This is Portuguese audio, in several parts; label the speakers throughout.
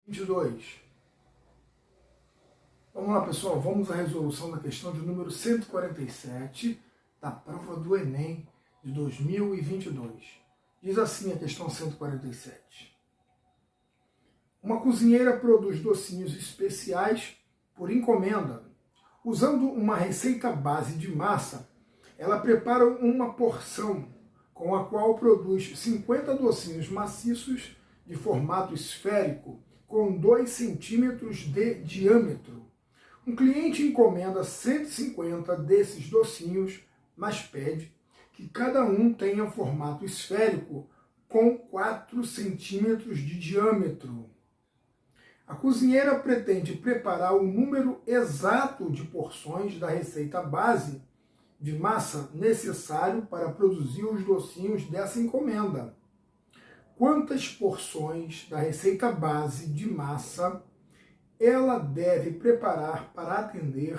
Speaker 1: 22. Vamos lá, pessoal, vamos à resolução da questão de número 147 da prova do Enem de 2022. Diz assim a questão 147. Uma cozinheira produz docinhos especiais por encomenda. Usando uma receita base de massa, ela prepara uma porção com a qual produz 50 docinhos maciços de formato esférico com 2 centímetros de diâmetro. Um cliente encomenda 150 desses docinhos, mas pede que cada um tenha formato esférico com 4 centímetros de diâmetro. A cozinheira pretende preparar o número exato de porções da receita base de massa necessário para produzir os docinhos dessa encomenda. Quantas porções da receita base de massa ela deve preparar para atender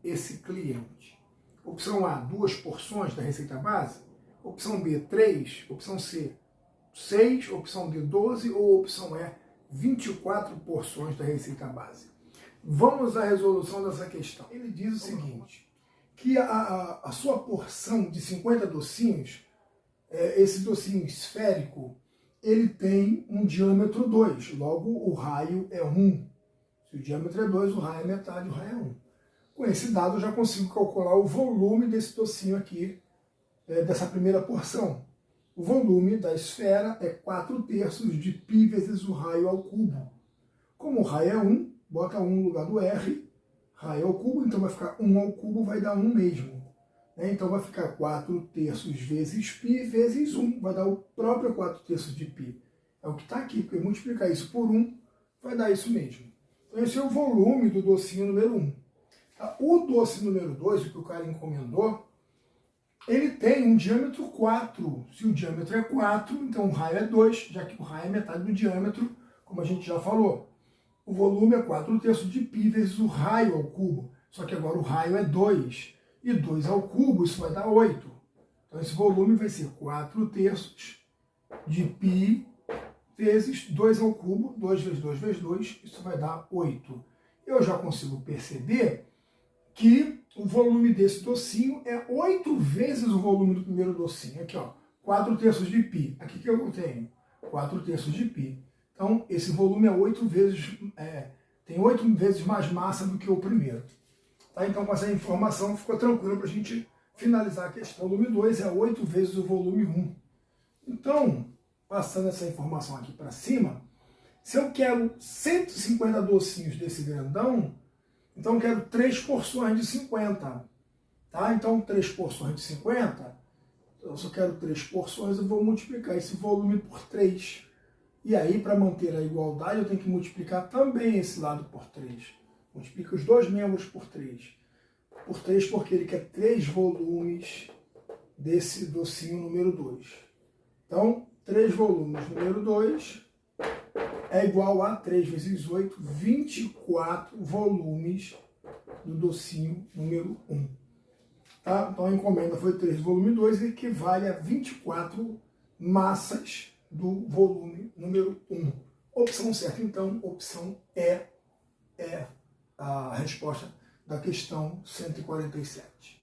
Speaker 1: esse cliente? Opção A, 2 porções da receita base. Opção B, 3. Opção C, 6. Opção D, 12. Ou opção E, 24 porções da receita base. Vamos à resolução dessa questão. Ele diz o seguinte, que a sua porção de 50 docinhos, esse docinho esférico, ele tem um diâmetro 2, logo o raio é 1. Se o diâmetro é 2, o raio é metade, o raio é 1. Com esse dado eu já consigo calcular o volume desse docinho aqui, dessa primeira porção. O volume da esfera é 4/3 de π vezes o raio ao cubo. Como o raio é 1, bota 1 no lugar do R, raio ao cubo, então vai ficar 1 ao cubo, vai dar 1 mesmo. Então vai ficar 4/3 vezes π vezes 1, vai dar o próprio 4/3 de π. É o que está aqui, porque multiplicar isso por 1 vai dar isso mesmo. Então esse é o volume do docinho número 1. O doce número 2, o que o cara encomendou, ele tem um diâmetro 4. Se o diâmetro é 4, então o raio é 2, já que o raio é metade do diâmetro, como a gente já falou. O volume é 4/3 de π vezes o raio ao cubo. Só que agora o raio é 2. E 2 ao cubo, isso vai dar 8. Então esse volume vai ser 4/3 de π vezes 2 ao cubo. 2 vezes 2 vezes 2, isso vai dar 8. Eu já consigo perceber que o volume desse docinho é 8 vezes o volume do primeiro docinho. Aqui, ó, 4/3 de π. Aqui que eu tenho 4/3 de π. Então, esse volume é 8 vezes, tem 8 vezes mais massa do que o primeiro. Tá? Então, com essa informação, ficou tranquilo para a gente finalizar a questão. O volume 2 é 8 vezes o volume 1. Então, passando essa informação aqui para cima, se eu quero 150 docinhos desse grandão, então eu quero 3 porções de 50. Tá? Então, 3 porções de 50, eu só quero 3 porções, eu vou multiplicar esse volume por 3. E aí, para manter a igualdade, eu tenho que multiplicar também esse lado por 3. Multiplica os dois membros por 3. Por 3 porque ele quer 3 volumes desse docinho número 2. Então, 3 volumes número 2 é igual a 3 vezes 8, 24 volumes do docinho número 1. Tá? Então a encomenda foi 3 volume 2, equivale a 24 massas do volume número 1. Opção certa, então, opção E é a resposta da questão 147.